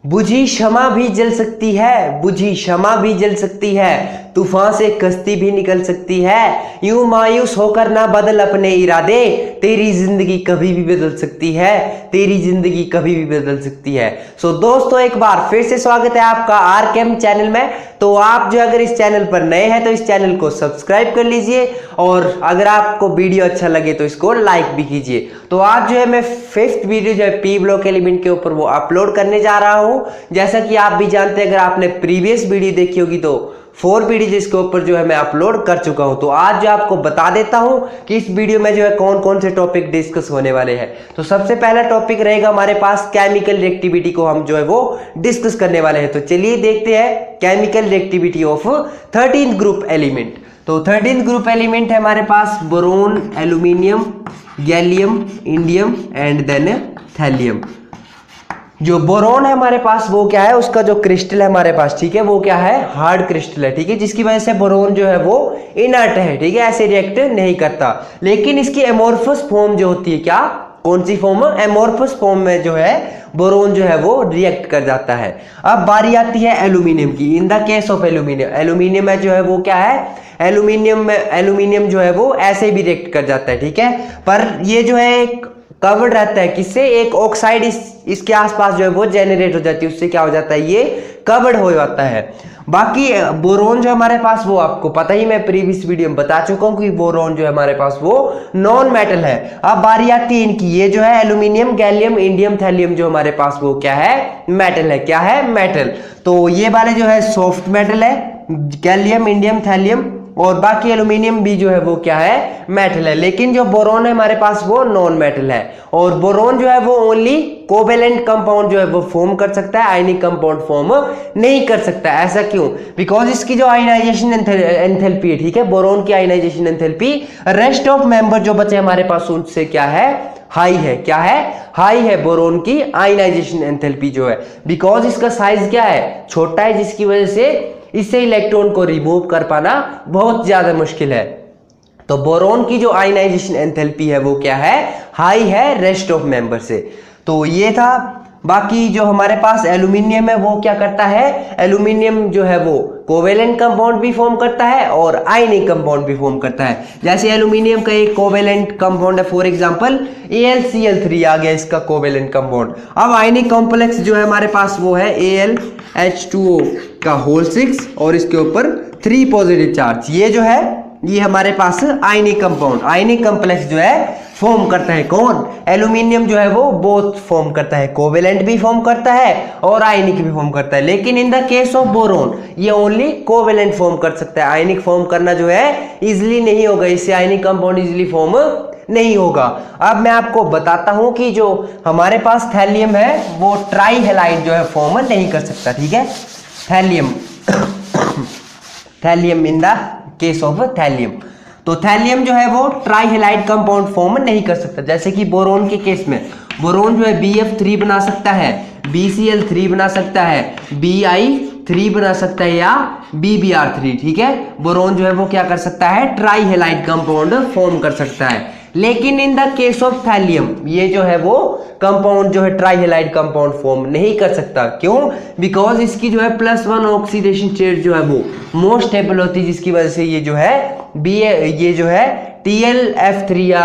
बुझी शमा भी जल सकती है, बुझी शमा भी जल सकती है, तूफान से कश्ती भी निकल सकती है। यूं मायूस होकर ना बदल अपने इरादे, तेरी जिंदगी कभी भी बदल सकती है, तेरी जिंदगी कभी भी बदल सकती है। सो दोस्तों, एक बार फिर से स्वागत है आपका आरकेएम चैनल में। तो आप जो अगर इस चैनल पर नए हैं तो इस चैनल को सब्सक्राइब कर लीजिए, और अगर आपको वीडियो अच्छा लगे तो इसको लाइक भी कीजिए। तो आज जो है मैं 5th वीडियो जो है पी ब्लॉक एलिमेंट के ऊपर वो अपलोड करने जा रहा हूं। जैसा कि आप भी जानते हैं, अगर आपने प्रीवियस वीडियो देखी होगी तो 4 वीडियो जिसके ऊपर जो है मैं अपलोड कर चुका हूं। तो आज जो आपको बता देता हूं कि इस वीडियो में जो है कौन कौन से टॉपिक डिस्कस होने वाले हैं। तो सबसे पहला टॉपिक रहेगा हमारे पास केमिकल रिएक्टिविटी को हम जो है वो डिस्कस करने वाले हैं। तो चलिए देखते हैं chemical reactivity of 13th group element. तो 13th ग्रुप एलिमेंट है हमारे पास boron, aluminium, gallium, indium and then thallium. जो बोरोन है हमारे पास वो क्या है, उसका जो क्रिस्टल है हमारे पास, ठीक है, वो क्या है, हार्ड क्रिस्टल है, ठीक है, जिसकी वजह से बोरोन जो है वो इनर्ट है, ठीक है, ऐसे रिएक्ट नहीं करता। लेकिन इसकी एमोर्फस फॉर्म जो होती है, क्या, कौन सी फॉर्म, एमोर्फस फॉर्म में जो है बोरोन जो है वो रिएक्ट कर जाता है। अब बारी आती है एल्यूमिनियम की। In the case of aluminium, aluminium में जो है वो क्या है, एल्यूमिनियम जो है वो ऐसे भी रिएक्ट कर जाता है, ठीक है, पर ये जो है एक कवर्ड रहता है, किससे, एक ऑक्साइड इसके आसपास जो है वो जेनरेट हो जाती है, उससे क्या हो जाता है, ये कवर्ड हो जाता है। बाकी बोरोन जो हमारे पास वो आपको पता ही, मैं प्रीवियस वीडियो में बता चुका हूं कि बोरोन जो है हमारे पास वो नॉन मेटल है। अब बारी आती है इनकी, ये जो है एल्यूमिनियम, गैलियम, इंडियम, थैलियम जो हमारे पास वो क्या है, मेटल है। क्या है, मेटल। तो ये वाले जो है सॉफ्ट मेटल है, गैलियम, इंडियम, थैलियम, और बाकी एल्यूमिनियम भी जो है वो क्या है, मेटल है। लेकिन जो बोरोन है हमारे पास वो नॉन मेटल है, और बोरोन जो है वो ओनली कोवेलेंट कंपाउंड जो है वो फॉर्म कर सकता है, आयनिक कंपाउंड फॉर्म नहीं कर सकता। ऐसा क्यों? बिकॉज इसकी जो आयनाइजेशन एंथैल्पी है, ठीक है, बोरोन की ionization enthalpy rest of member जो बचे हमारे पास उनसे क्या है, हाई है। क्या है, हाई है बोरोन की आयनाइजेशन एंथैल्पी जो है, बिकॉज इसका साइज क्या है, छोटा है, जिसकी वजह से इससे इलेक्ट्रॉन को रिमूव कर पाना बहुत ज्यादा मुश्किल है। तो बोरोन की जो आयनाइजेशन एंथैल्पी है वो क्या है, हाई है रेस्ट ऑफ मेंबर से। तो ये था। बाकी जो हमारे पास एल्यूमिनियम है वो क्या करता है, एल्यूमिनियम जो है वो कोवेलेंट कंपाउंड भी फॉर्म करता है और आयनिक कंपाउंड भी फॉर्म करता है। जैसे एल्यूमिनियम का एक कोवेलेंट कंपाउंड है, फॉर एग्जांपल AlCl3 आ गया इसका कोवेलेंट कंपाउंड। अब आयनिक कॉम्प्लेक्स जो है हमारे पास वो है AlH2O का होल 6 और इसके ऊपर 3 पॉजिटिव चार्ज। ये जो है ये हमारे पास आयनिक कंपाउंड, आयनिक कॉम्प्लेक्स जो है फॉर्म करता है। कौन, एल्यूमिनियम जो है वो बोथ फॉर्म करता है, कोवेलेंट भी फॉर्म करता है और आयनिक भी फॉर्म करता है। लेकिन in the case of boron ये ओनली कोवेलेंट फॉर्म कर सकता है, आयनिक फॉर्म करना जो है इजिली नहीं होगा, इससे आयनिक कंपाउंड इजिली फॉर्म नहीं होगा। अब मैं आपको बताता हूं कि जो हमारे पास थैलियम है वो ट्राई हैलाइड जो है फॉर्म नहीं कर सकता, ठीक है, thallium thallium in the case of thallium. तो थैलियम जो है वो ट्राई हैलाइड कंपाउंड फॉर्म नहीं कर सकता। जैसे कि बोरोन के केस में बोरोन जो है BF3 बना सकता है, BCl3 बना सकता है, Bi3 बना सकता है या BBr3, ठीक है, बोरोन जो है वो क्या कर सकता है, ट्राई हैलाइड कंपाउंड फॉर्म कर सकता है। लेकिन in the case of thallium ये जो है वो कंपाउंड जो है ट्राई हैलाइड कंपाउंड फॉर्म नहीं कर सकता। क्यों? बिकॉज इसकी जो है +1 ऑक्सीडेशन स्टेट जो है वो मोस्ट स्टेबल होती है, जिसकी वजह से ये जो है ये जो है TlF3 या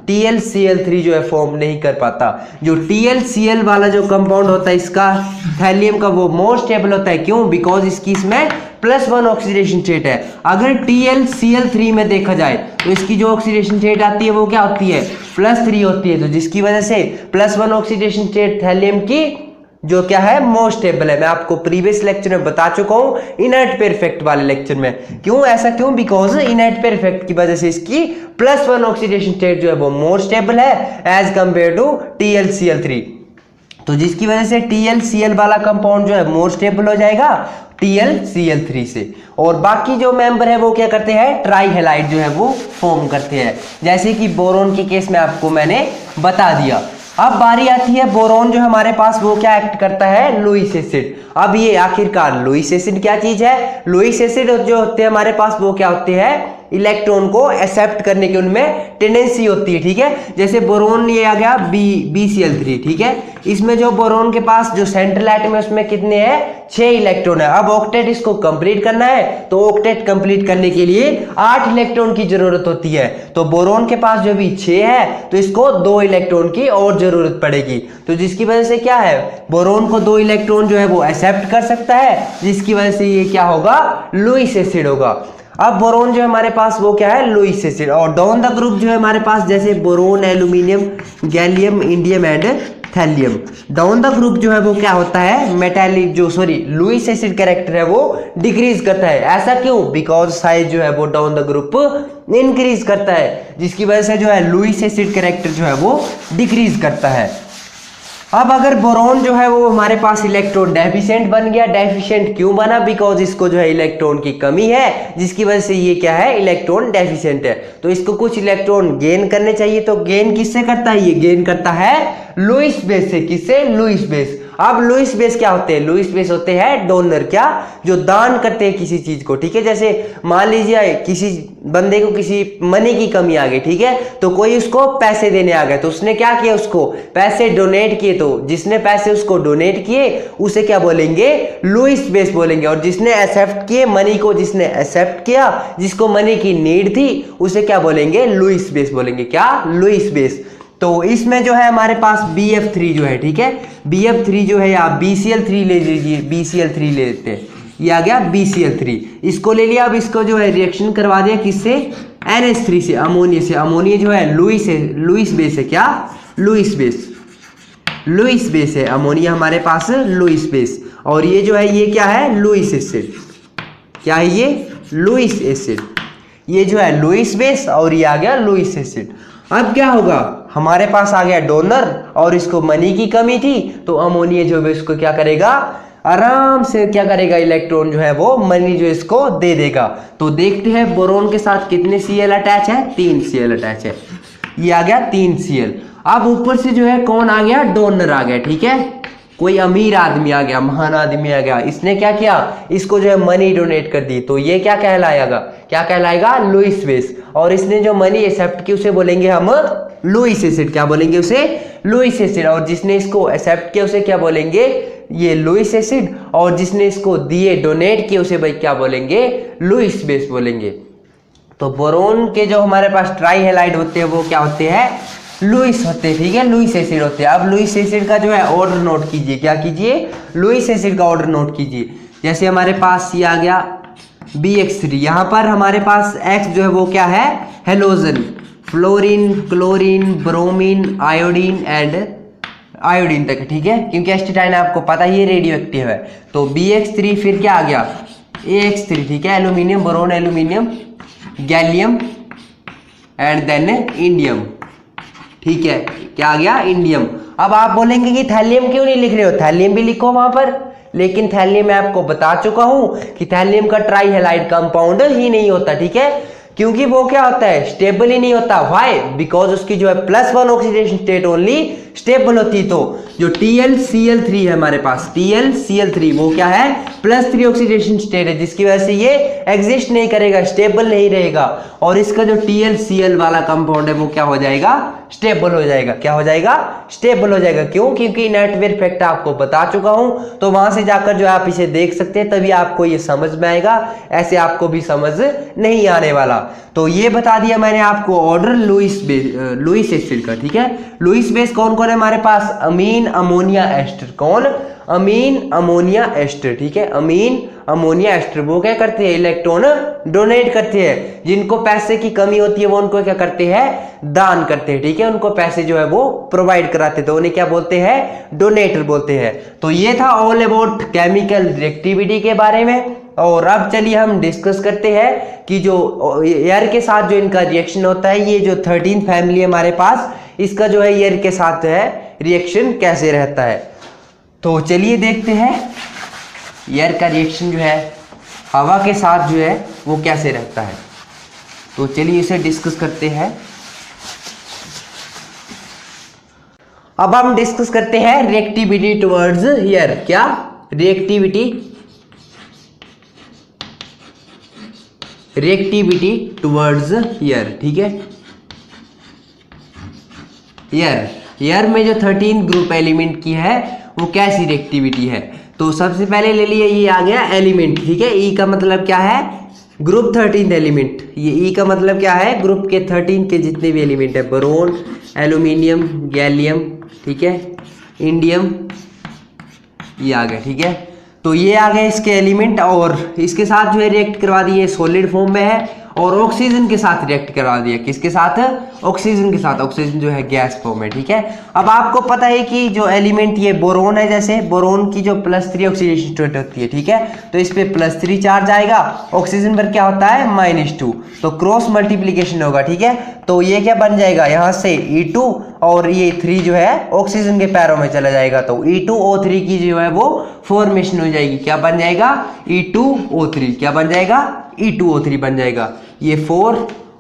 TlCl3 जो है फॉर्म नहीं कर पाता। जो TlCl वाला जो कंपाउंड होता है इसका, थैलियम का, वो मोस्ट स्टेबल होता है। क्यों? बिकॉज इसकी इसमें +1 ऑक्सीडेशन स्टेट है। अगर TlCl3 में देखा जाए तो इसकी जो ऑक्सीडेशन स्टेट आती है वो क्या होती है, +3 होती है। तो जिसकी वजह से +1 ऑक्सीडेशन स्टेट थैलियम की जो क्या है, मोस्ट स्टेबल है। मैं आपको प्रीवियस लेक्चर में बता चुका हूं, इनर्ट पेयर इफेक्ट वाले लेक्चर में। क्यों ऐसा, क्यों? बिकॉज इनर्ट पेयर इफेक्ट की वजह से इसकी +1 ऑक्सीडेशन स्टेट जो है वो मोर स्टेबल है एज कंपेयर टू TlCl3। तो जिसकी वजह से TlCl वाला कंपाउंड जो है मोर स्टेबल हो जाएगा TlCl3 से। और बाकी जो मेंबर है वो क्या करते हैं, ट्राई हैलाइड जो है वो फॉर्म करते हैं, जैसे कि बोरोन के केस में आपको मैंने बता दिया। अब बारी आती है बोरोन जो हमारे पास वो क्या एक्ट करता है, लुईस एसिड। अब ये आखिरकार लुईस एसिड क्या चीज है, लुईस एसिड जो होते हैं हमारे पास वो क्या होते हैं, इलेक्ट्रॉन को एक्सेप्ट करने की उनमें टेंडेंसी होती है, ठीक है। जैसे बोरोन ये आ गया BCl3, ठीक है। इसमें जो बोरोन के पास जो सेंट्रल एटम है उसमें कितने हैं, 6 इलेक्ट्रॉन है। अब ऑक्टेट इसको कंप्लीट करना है, तो ऑक्टेट कंप्लीट करने के लिए 8 इलेक्ट्रॉन की जरूरत होती है। तो बोरोन के पास जो भी 6 है तो इसको 2 इलेक्ट्रॉन की और जरूरत पड़ेगी। तो जिसकी वजह से क्या है, बोरोन को 2 इलेक्ट्रॉन जो है वो एक्सेप्ट कर सकता है, जिसकी वजह से ये क्या होगा, लुईस एसिड होगा। अब बोरोन जो है हमारे पास वो क्या है, लुईस एसिड। और डाउन द ग्रुप जो है हमारे पास जैसे boron, aluminium, gallium, indium and thallium. Down the group जो है वो क्या होता है, मेटालिक जो लुईस एसिड कैरेक्टर है वो डिक्रीज करता है। ऐसा क्यों, बिकॉज साइज जो है वो डाउन द ग्रुप इंक्रीज करता है, जिसकी वजह से जो है लुईस एसिड कैरेक्टर जो है वो डिक्रीज करता है। अब अगर बोरोन जो है वो हमारे पास इलेक्ट्रॉन डेफिशिएंट बन गया, डेफिशिएंट क्यों बना, बिकॉज इसको जो है इलेक्ट्रॉन की कमी है, जिसकी वजह से ये क्या है, इलेक्ट्रॉन डेफिशिएंट है। तो इसको कुछ इलेक्ट्रॉन गेन करने चाहिए, तो गेन किससे करता है, ये गेन करता है लुईस बेस से। किससे, लुईस बेस। अब लुईस बेस क्या होते हैं, लुईस बेस होते हैं डोनर, क्या, जो दान करते हैं किसी चीज को, ठीक है। जैसे मान लीजिए किसी बंदे को किसी मनी की कमी आ गई, ठीक है, तो कोई उसको पैसे देने आ गया, तो उसने क्या किया, उसको पैसे डोनेट किए, तो जिसने पैसे उसको डोनेट किए उसे क्या बोलेंगे, लुईस बेस बोलेंगे। और जिसने एक्सेप्ट किए मनी को, जिसने एक्सेप्ट किया, जिसको मनी की नीड थी, उसे क्या बोलेंगे, लुईस बेस बोलेंगे। क्या, लुईस बेस। तो इसमें जो है हमारे पास BF3 जो है, ठीक है, BF3 जो है, आप BCl3 ले लीजिए, BCl3 ले लेते हैं, ये आ गया BCl3, इसको ले लिया। अब इसको जो है रिएक्शन करवा दिया किससे, NH3 से, अमोनिया से। अमोनिया जो है लुईस बेस है, क्या, लुईस बेस, लुईस बेस है अमोनिया हमारे पास, लुईस बेस। और ये जो है ये क्या है, लुईस एसिड। क्या है ये, लुईस एसिड। ये जो है लुईस बेस और ये आ गया लुईस एसिड। अब क्या होगा, हमारे पास आ गया डोनर और इसको मनी की कमी थी, तो अमोनिया जो है इसको क्या करेगा, आराम से क्या करेगा, इलेक्ट्रॉन जो है वो मनी जो इसको दे देगा। तो देखते हैं बोरोन के साथ कितने Cl अटैच है, 3 Cl अटैच है। ये आ गया 3 Cl। अब ऊपर से जो है कौन आ गया, डोनर आ गया, ठीक है। कोई अमीर आदमी आ गया, महान आदमी आ गया, इसने क्या किया, इसको जो है मनी डोनेट कर दी, तो ये क्या कहलाएगा, क्या कहलाएगा, लुईस बेस। और इसने जो मनी एक्सेप्ट की उसे बोलेंगे हम लुईस एसिड। क्या बोलेंगे उसे, लुईस एसिड। और जिसने इसको एक्सेप्ट किया उसे क्या बोलेंगे, ये लुईस एसिड। और जिसने इसको दिए, डोनेट किए, उसे भाई क्या बोलेंगे, लुईस बेस बोलेंगे। तो बोरोन के जो हमारे पास ट्राई हैलाइड होते हैं वो क्या होते हैं, लुईस होते हैं, ठीक है, लुईस एसिड होते हैं। अब लुईस एसिड का जो है ऑर्डर नोट कीजिए, क्या कीजिए, लुईस एसिड का ऑर्डर नोट कीजिए। जैसे हमारे पास ये आ गया BX3, यहाँ पर हमारे पास X जो है वो क्या है, halogen, fluorine, chlorine, bromine, iodine and iodine तक, ठीक है, क्योंकि एस्टेटाइन आपको पता ही है रेडियो एक्टिव है। तो BX3 फिर क्या आ गया, AX3, ठीक है, aluminium, boron, aluminium, gallium and then indium, ठीक है, क्या आ गया, इंडियम। अब आप बोलेंगे कि थैलियम क्यों नहीं लिख रहे हो, थैलियम भी लिखो वहां पर, लेकिन थैलियम मैं आपको बता चुका हूं कि थैलियम का ट्राई हैलाइड कंपाउंड ही नहीं होता, ठीक है, क्योंकि वो क्या होता है, स्टेबल ही नहीं होता। व्हाई, बिकॉज उसकी जो है +1 ऑक्सीडेशन स्टेट ओनली स्टेबल होती। तो जो TlCl3 है हमारे पास, TlCl3 वो क्या है, +3 ऑक्सीडेशन स्टेट है, जिसकी वजह से ये एग्जिस्ट नहीं करेगा, स्टेबल नहीं रहेगा। और इसका जो TlCl वाला कंपाउंड है वो क्या हो जाएगा, स्टेबल हो जाएगा। क्या हो जाएगा, स्टेबल हो जाएगा। क्यों, क्योंकि नेटवेयर इफेक्ट आपको बता चुका हूं, तो वहां से जाकर जो आप इसे देख सकते हैं, तभी आपको ये समझ में आएगा, ऐसे आपको भी समझ नहीं आने वाला। तो ये बता दिया मैंने आपको ऑर्डर लुईस एसिड का, ठीक है। लुईस बेस कौन कौन है हमारे पास, अमीन अमोनिया एस्टर। कौन, अमीन अमोनिया एस्टर, ठीक है, अमीन अमोनिया एस्टर। वो क्या करते हैं, इलेक्ट्रॉन डोनेट करते हैं। जिनको पैसे की कमी होती है वो उनको क्या करते हैं, दान करते हैं, ठीक है, उनको पैसे जो है वो प्रोवाइड कराते, तो उन्हें क्या बोलते हैं, डोनेटर बोलते हैं। तो ये था ऑल अबाउट केमिकल रिएक्टिविटी के बारे में। और अब चलिए हम डिस्कस करते हैं कि जो एयर के साथ जो इनका रिएक्शन होता है, ये जो 13 फैमिली हमारे पास, इसका जो है एयर के साथ जो है रिएक्शन कैसे रहता है। तो चलिए देखते हैं एयर का रिएक्शन जो है हवा के साथ जो है वो कैसे रहता है। तो चलिए इसे डिस्कस करते हैं। अब हम डिस्कस करते हैं रिएक्टिविटी टुवर्ड्स एयर। क्या, रिएक्टिविटी रिएक्टिविटी टुवर्ड्स एयर, ठीक है। एयर में जो 13 ग्रुप एलिमेंट की है वो कैसी रिएक्टिविटी है। तो सबसे पहले ले लिए ये आ गया एलिमेंट, ठीक है। ई का मतलब क्या है, ग्रुप 13 एलिमेंट। ये ई का मतलब क्या है, ग्रुप के 13 के जितने भी एलिमेंट है, बोरोन, एल्यूमिनियम, गैलियम, ठीक है, इंडियम, ये आ गया, ठीक है। तो ये आ गए इसके एलिमेंट, और इसके साथ जो है रिएक्ट करवा दिए, सॉलिड फॉर्म में है, और ऑक्सीजन के साथ रिएक्ट करवा दिया। किसके साथ, ऑक्सीजन के साथ। ऑक्सीजन जो है गैस फॉर्म है, ठीक है। अब आपको पता है कि जो एलिमेंट ये बोरोन है, जैसे बोरोन की जो +3 ऑक्सीडेशन स्टेट होती है, ठीक है, तो इस पे +3 चार्ज आएगा, ऑक्सीजन पर क्या होता है -2, तो क्रॉस मल्टीप्लीकेशन होगा, ठीक है। तो ये क्या बन जाएगा, यहाँ से E2 और ये 3 जो है ऑक्सीजन के पैरों में चला जाएगा, तो E2O3 की जो है वो फॉर्मेशन हो जाएगी। क्या बन जाएगा, E2O3, क्या बन जाएगा, E2O3 बन जाएगा। ये 4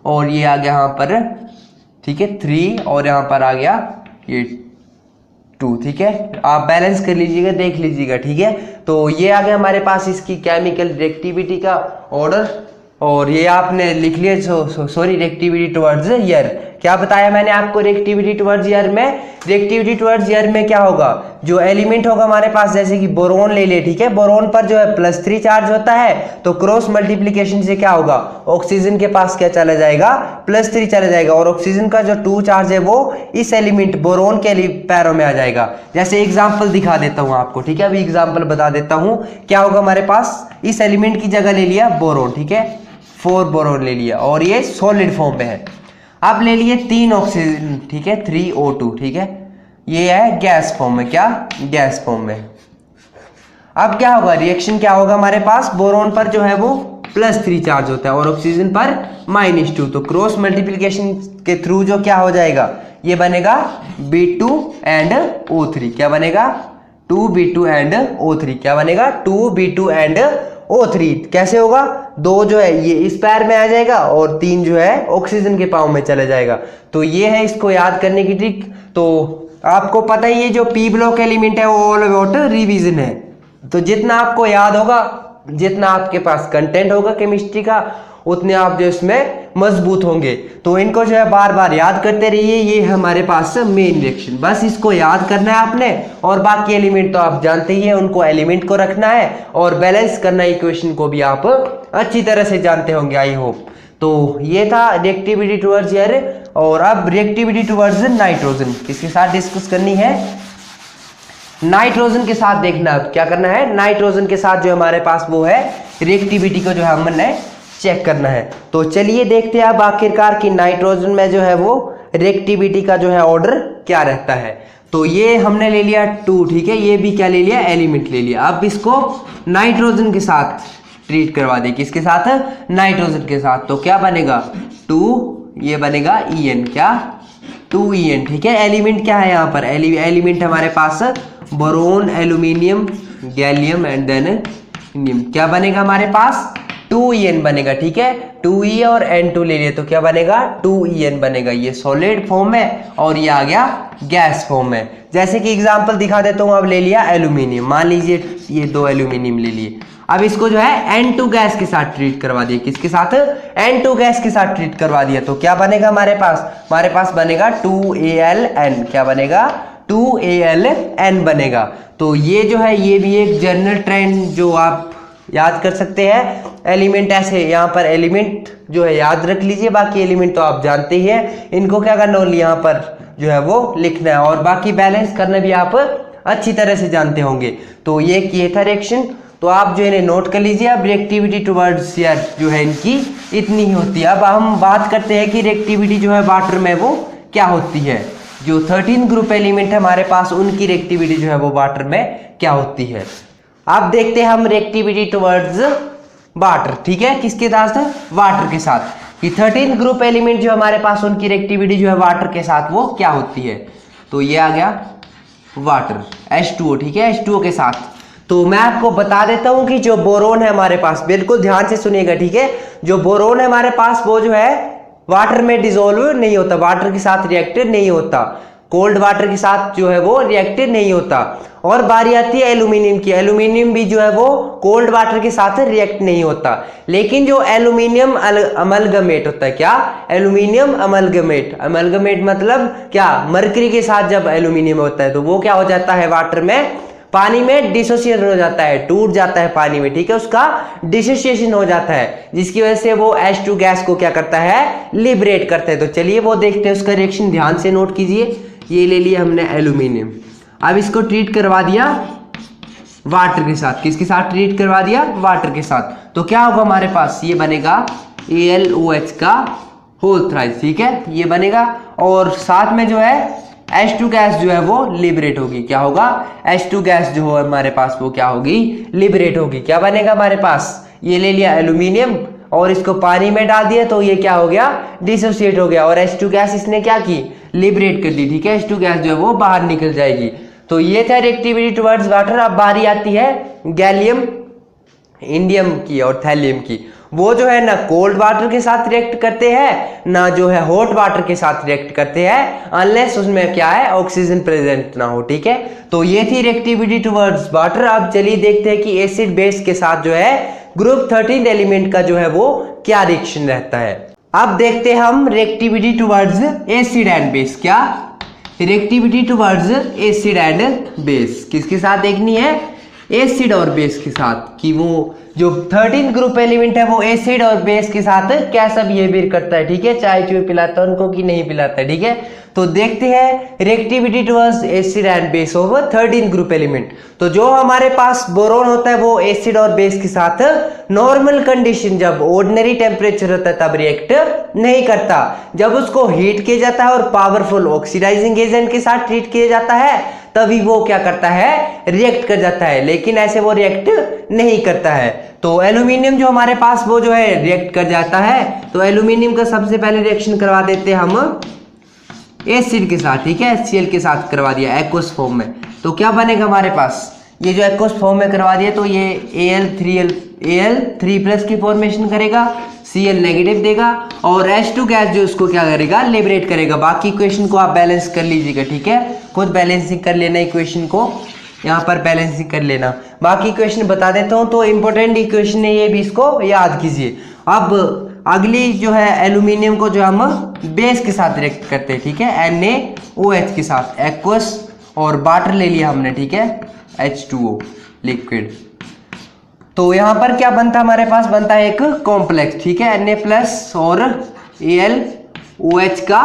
और ये आ गया यहाँ पर, ठीक है, 3 और यहाँ पर आ गया ये 2, ठीक है। आप बैलेंस कर लीजिएगा, देख लीजिएगा, ठीक है। तो ये आ गया हमारे पास इसकी केमिकल रिएक्टिविटी का ऑर्डर, और ये आपने लिख लिया, सॉरी रिएक्टिविटी टुवर्ड्स एयर। क्या बताया मैंने आपको रिएक्टिविटी टुवर्ड्स एयर में, रिएक्टिविटी टुवर्ड्स एयर में क्या होगा, जो एलिमेंट होगा हमारे पास, जैसे कि बोरोन ले ले, ठीक है, बोरोन पर जो है +3 चार्ज होता है, तो क्रॉस मल्टीप्लीकेशन से क्या होगा, ऑक्सीजन के पास क्या चला जाएगा, +3 चला जाएगा, और ऑक्सीजन का जो 2 चार्ज है वो इस एलिमेंट बोरोन के पैरों में आ जाएगा। जैसे एग्जाम्पल दिखा देता हूँ आपको, ठीक है, अभी एग्जाम्पल बता देता हूँ। क्या होगा हमारे पास, इस एलिमेंट की जगह ले लिया बोरोन, ठीक है, 4 बोरोन ले लिया, और ये सॉलिड फॉर्म में है। अब ले लिए 3 ऑक्सीजन, ठीक है, 3O2, ठीक है, ये है गैस फॉर्म में, क्या, गैस फॉर्म में। अब क्या होगा, रिएक्शन क्या होगा हमारे पास, बोरोन पर जो है वो +3 चार्ज होता है और ऑक्सीजन पर -2, तो क्रॉस मल्टीप्लिकेशन के थ्रू जो क्या हो जाएगा, ये बनेगा B2 एंड O3, क्या बनेगा, 2B2 एंड O3, क्या बनेगा, 2B2 एंड O3। कैसे होगा, 2 जो है ये इस पैर में आ जाएगा और 3 जो है ऑक्सीजन के पाँव में चला जाएगा। तो ये है इसको याद करने की ट्रिक। तो आपको पता ही है जो P ब्लॉक एलिमेंट है वो ऑल अबाउट रिवीजन है, तो जितना आपको याद होगा, जितना आपके पास कंटेंट होगा केमिस्ट्री का, उतने आप जो इसमें मजबूत होंगे। तो इनको जो है बार बार याद करते रहिए। ये हमारे पास मेन रिएक्शन, बस इसको याद करना है आपने, और बाकी एलिमेंट तो आप जानते ही हैं, उनको एलिमेंट को रखना है और बैलेंस करना है। इक्वेशन को भी आप अच्छी तरह से जानते होंगे, आई होप। तो ये था रिएक्टिविटी टुवर्ड्स एयर। और अब रिएक्टिविटी टुवर्ड्स नाइट्रोजन किसके साथ डिस्कस करनी है, नाइट्रोजन के साथ देखना। अब क्या करना है, नाइट्रोजन के साथ जो हमारे पास वो है रिएक्टिविटी को जो है हमने चेक करना है। तो चलिए देखते हैं अब आखिरकार कि नाइट्रोजन में जो है वो रिएक्टिविटी का जो है ऑर्डर क्या रहता है। तो ये हमने ले लिया 2, ठीक है, ये भी क्या ले लिया, एलिमेंट ले लिया। अब इसको नाइट्रोजन के साथ ट्रीट करवा दे, किसके साथ, नाइट्रोजन के साथ। तो क्या बनेगा, 2, ये बनेगा En, क्या, 2En, ठीक है। एलिमेंट क्या है यहाँ पर, एलिमेंट हमारे पास boron, aluminium, gallium and then indium. क्या बनेगा हमारे पास, 2En बनेगा, ठीक है। 2E और N2 ले लिए तो क्या बनेगा, 2En बनेगा। ये सॉलिड फॉर्म में और ये आ गया गैस फॉर्म में। जैसे कि एग्जांपल दिखा देता हूँ। अब ले लिया एल्यूमिनियम, मान लीजिए ये 2 एल्यूमिनियम ले लिए। अब इसको जो है N2 गैस के साथ ट्रीट करवा दिया, किसके साथ, N2 गैस के साथ ट्रीट करवा दिया। तो क्या बनेगा हमारे पास बनेगा 2Al_N, क्या बनेगा, 2Al_N बनेगा। तो ये जो है ये भी एक जनरल ट्रेंड जो आप याद कर सकते हैं। एलिमेंट ऐसे यहाँ पर एलिमेंट जो है याद रख लीजिए, बाकी एलिमेंट तो आप जानते ही हैं। इनको क्या करना है, यहाँ पर जो है वो लिखना है, और बाकी बैलेंस करना भी आप अच्छी तरह से जानते होंगे। तो ये था रिएक्शन, तो आप जो इन्हें नोट कर लीजिए। अब रिएक्टिविटी टुवर्ड्स एयर जो है इनकी इतनी ही होती है। अब हम बात करते हैं कि रिएक्टिविटी जो है वाटर में वो क्या होती है। जो 13 ग्रुप एलिमेंट है हमारे पास, उनकी रिएक्टिविटी जो है वो वाटर में क्या होती है। अब देखते हैं हम रिएक्टिविटी टुवर्ड्स वाटर, ठीक है, किसके साथ, वाटर के साथ। कि 13 ग्रुप एलिमेंट जो हमारे पास, उनकी रिएक्टिविटी जो है वाटर के साथ वो क्या होती है। तो ये आ गया वाटर, H2O, ठीक है, H2O के साथ। तो मैं आपको बता देता हूं कि जो बोरोन है हमारे पास, बिल्कुल ध्यान से सुनिएगा, ठीक है, जो बोरोन है हमारे पास वो जो है वाटर में डिसॉल्व नहीं होता, वाटर के साथ रिएक्ट नहीं होता। कोल्ड वाटर के साथ जो है वो रिएक्ट नहीं होता। और बारी आती है एल्यूमिनियम की, एल्यूमिनियम भी जो है वो कोल्ड वाटर के साथ रिएक्ट नहीं होता। लेकिन जो एल्यूमिनियम अमलगमेट होता है, क्या, एल्यूमिनियम अमलगमेट, अमलगमेट मतलब क्या, मरकरी के साथ जब एल्यूमिनियम होता है तो वो क्या हो जाता है, वाटर में, पानी में डिसोसिएट हो जाता है, टूट जाता है पानी में, ठीक है, उसका डिसोसिएशन हो जाता है, जिसकी वजह से वो H2 गैस को क्या करता है, लिबरेट करता है। तो चलिए वो देखते हैं उसका रिएक्शन, ध्यान से नोट कीजिए। ये ले लिया हमने एल्यूमिनियम, अब इसको ट्रीट करवा दिया वाटर के साथ, किसके साथ ट्रीट करवा दिया, वाटर के साथ। तो क्या होगा हमारे पास, ये बनेगा AlOH का होल थ्राइस, ठीक है, ये बनेगा। और साथ में जो है H2 गैस जो है वो लिबरेट होगी, क्या होगा, H2 गैस जो है हमारे पास वो क्या होगी, लिबरेट होगी। क्या बनेगा हमारे पास, ये ले लिया एल्यूमिनियम और इसको पानी में डाल दिया तो ये क्या हो गया, डिसोसिएट हो गया, और H2 गैस इसने क्या की, लिबरेट कर दी, ठीक है, H2 गैस जो है वो बाहर निकल जाएगी। तो ये था रिएक्टिविटी टुवर्ड्स वाटर। अब बारी आती है गैलियम, इंडियम की और थैलियम की। वो जो है ना कोल्ड वाटर के साथ रिएक्ट करते हैं, ना जो है हॉट वाटर के साथ रिएक्ट करते हैं, अनलेस उसमें क्या है, ऑक्सीजन प्रेजेंट ना हो, ठीक है। तो ये थी रिएक्टिविटी टुवर्ड्स वाटर। अब चलिए देखते हैं कि एसिड बेस के साथ जो है ग्रुप 13 एलिमेंट का जो है वो क्या रिएक्शन रहता है। अब देखते हैं हम reactivity towards acid and base, क्या, reactivity towards acid and base किसके साथ देखनी है, एसिड और बेस के साथ, कि वो जो 13 ग्रुप एलिमेंट है वो एसिड और बेस के साथ कैसा बिहेवियर करता है, ठीक है, चाय चुए पिलाता है उनको कि नहीं पिलाता है, ठीक है। तो देखते हैं reactivity towards acid and base of 13 group element. तो जो हमारे पास बोरोन होता है वो एसिड और बेस के साथ नॉर्मल कंडीशन, जब ऑर्डिनरी टेम्परेचर होता है तब रिएक्ट नहीं करता, जब उसको हीट किया जाता है और पावरफुल ऑक्सीडाइजिंग एजेंट के साथ ट्रीट किया जाता है तभी वो क्या करता है, रिएक्ट कर जाता है, लेकिन ऐसे वो रिएक्ट नहीं करता है। तो एल्यूमिनियम जो हमारे पास वो जो है रिएक्ट कर जाता है। तो एल्यूमिनियम का सबसे पहले रिएक्शन करवा देते हैं हम एसिड के साथ, ठीक है, HCl के साथ करवा दिया एक्वस फॉर्म में। तो क्या बनेगा हमारे पास, ये जो एक्वस फॉर्म में करवा दिया तो ये Al3+ की फॉर्मेशन करेगा, Cl नेगेटिव देगा और H2 गैस जो उसको क्या करेगा, लिबरेट करेगा। बाकी इक्वेशन को आप बैलेंस कर लीजिएगा, ठीक है, खुद बैलेंसिंग कर लेना, इक्वेशन को यहाँ पर बैलेंसिंग कर लेना। बाकी इक्वेशन बता देता हूँ, तो इंपॉर्टेंट इक्वेशन है ये भी, इसको याद कीजिए। अब अगली जो है एल्यूमिनियम को जो हम बेस के साथ रिएक्ट करते हैं, ठीक है, NaOH के साथ, एक्वस और वाटर ले लिया हमने, ठीक है, H2O लिक्विड। तो यहाँ पर क्या बनता है, हमारे पास बनता है एक कॉम्प्लेक्स, ठीक है, Na+ और AlOH का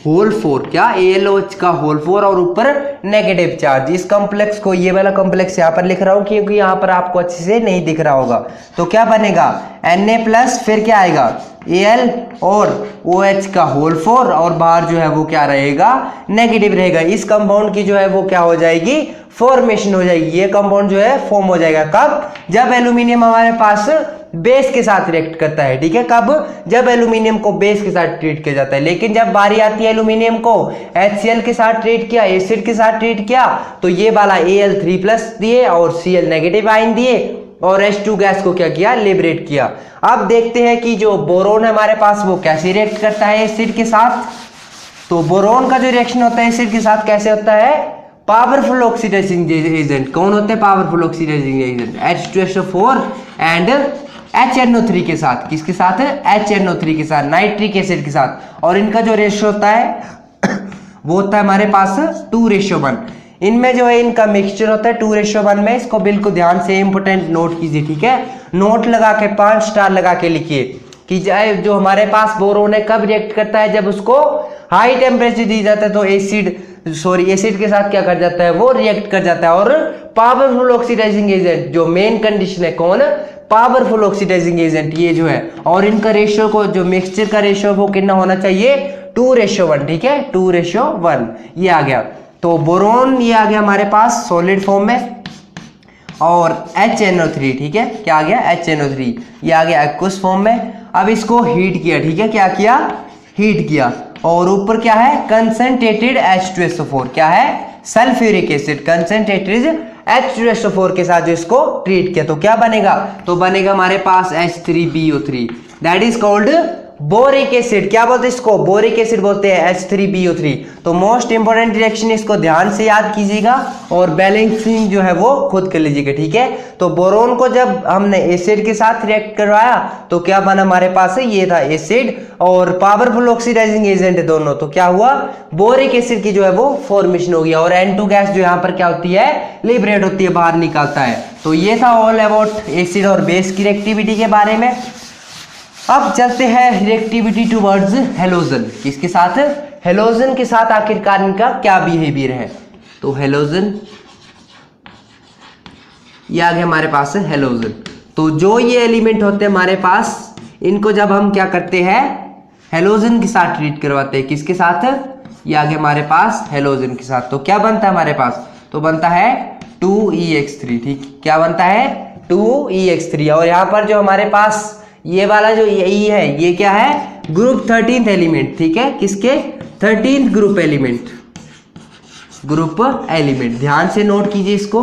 होल 4, क्या, AlOH का होल 4 और ऊपर नेगेटिव चार्ज। इस कॉम्प्लेक्स को, ये वाला कॉम्प्लेक्स यहाँ पर लिख रहा हूँ क्योंकि यहाँ पर आपको अच्छे से नहीं दिख रहा होगा। तो क्या बनेगा, Na+, फिर क्या आएगा, Al और OH का होल 4 और बाहर जो है वो क्या रहेगा, नेगेटिव रहेगा। इस कंपाउंड की जो है वो क्या हो जाएगी, फॉर्मेशन हो जाएगी। ये कंपाउंड जो है फॉर्म हो जाएगा कब, जब एल्यूमिनियम हमारे पास बेस के साथ रिएक्ट करता है, ठीक है, कब, जब एल्यूमिनियम को बेस के साथ ट्रीट किया जाता है। लेकिन जब बारी आती है एल्यूमिनियम को HCl के साथ ट्रीट किया, एसिड के साथ ट्रीट किया, तो ये वाला Al3+ दिए और Cl नेगेटिव आयन दिए और H2 गैस को क्या किया, लिबरेट किया। अब देखते हैं कि जो बोरोन है हमारे पास वो कैसे रिएक्ट करता है एसिड के साथ। तो बोरोन का जो रिएक्शन होता है एसिड के साथ कैसे होता है, पावरफुल ऑक्सीडाइजिंग एजेंट। कौन होते हैं powerful oxidising agent, H2SO4 and HNO3 के साथ, किसके साथ, HNO3 के साथ, नाइट्रिक एसिड के साथ। और इनका जो रेशियो होता है वो होता है हमारे पास 2:1। इनमें जो है इनका मिक्सचर होता है 2:1 में। इसको बिल्कुल ध्यान से इंपोर्टेंट नोट कीजिए, ठीक है, नोट लगा के 5 स्टार लगा के लिखिए कि जो हमारे पास बोरोन है कब रिएक्ट करता है, जब उसको हाई टेम्परेचर दी जाता है तो एसिड के साथ क्या कर जाता है, वो रिएक्ट कर जाता है। और पावरफुल ऑक्सीडाइजिंग एजेंट जो मेन कंडीशन है, कौन, पावरफुल ऑक्सीडाइजिंग एजेंट, ये जो है। और इनका रेशियो को, जो मिक्सचर का रेशियो वो कितना होना चाहिए, 2:1, ठीक है, 2:1 ये आ गया। तो बोरोन ये आ गया हमारे पास सॉलिड फॉर्म में और HNO3, ठीक है, क्या आ गया, HNO3 ये आ गया एक्वस फॉर्म में। अब इसको हीट किया, ठीक है, क्या किया, हीट किया और ऊपर क्या है, कंसंट्रेटेड H2SO4, क्या है, सल्फ्यूरिक एसिड, कंसंट्रेटेड H2SO4 के साथ जो इसको ट्रीट किया। तो क्या बनेगा, तो बनेगा हमारे पास H3BO3, that is called boric acid, क्या बोलते हैं इसको, बोरिक एसिड बोलते हैं H3BO3। तो मोस्ट इंपोर्टेंट रिएक्शन, इसको ध्यान से याद कीजिएगा और बैलेंसिंग जो है वो खुद कर लीजिएगा, ठीक है। तो बोरोन को जब हमने एसिड के साथ रिएक्ट करवाया तो क्या बना हमारे पास है, ये था एसिड और पावरफुल ऑक्सीडाइजिंग एजेंट है दोनों, तो क्या हुआ, बोरिक एसिड की जो है वो फॉर्मेशन हो गया और N2 गैस जो यहाँ पर क्या होती है, लिबरेट होती है, बाहर निकालता है। तो ये था ऑल अबाउट एसिड और बेस की रिएक्टिविटी के बारे में। अब चलते हैं रिएक्टिविटी टुवर्ड्स हेलोजन, किसके साथ, हेलोजन के साथ आखिरकार इनका क्या बिहेवियर है। तो हेलोजन, ये आ गया हमारे पास है हेलोजन। तो जो ये एलिमेंट होते हैं हमारे पास, इनको जब हम क्या करते हैं, हेलोजन के साथ ट्रीट करवाते हैं, किसके साथ, ये आ गया हमारे पास हेलोजन के साथ। तो क्या बनता है हमारे पास, तो बनता है 2EX3, ठीक, क्या बनता है 2EX3। और यहाँ पर जो हमारे पास ये वाला जो E है, ये क्या है, ग्रुप 13th एलिमेंट, ठीक है, किसके 13th ग्रुप एलिमेंट, ध्यान से नोट कीजिए इसको,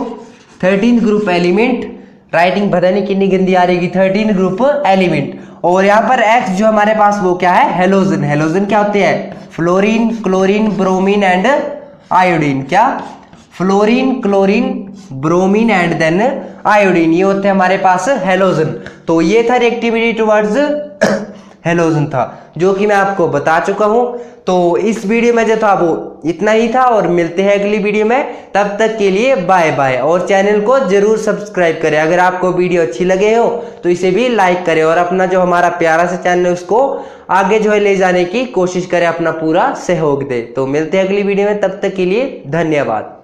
13th ग्रुप एलिमेंट, राइटिंग पता नहीं कितनी गंदी आ रही, 13th ग्रुप एलिमेंट। और यहाँ पर X जो हमारे पास वो क्या है, हेलोजन। हेलोजन क्या होते हैं, fluorine, chlorine, bromine and iodine, क्या, fluorine, chlorine, bromine and then iodine, ये होते हैं हमारे पास हेलोजन। तो ये था रिएक्टिविटी टुवर्ड्स हेलोजन था, जो कि मैं आपको बता चुका हूं। तो इस वीडियो में जो था वो इतना ही था और मिलते हैं अगली वीडियो में, तब तक के लिए बाय बाय। और चैनल को जरूर सब्सक्राइब करें, अगर आपको वीडियो अच्छी लगे हो तो इसे भी लाइक करें और अपना जो हमारा प्यारा सा चैनल है उसको आगे जो है ले जाने की कोशिश करें, अपना पूरा सहयोग दे। तो मिलते हैं अगली वीडियो में, तब तक के लिए धन्यवाद।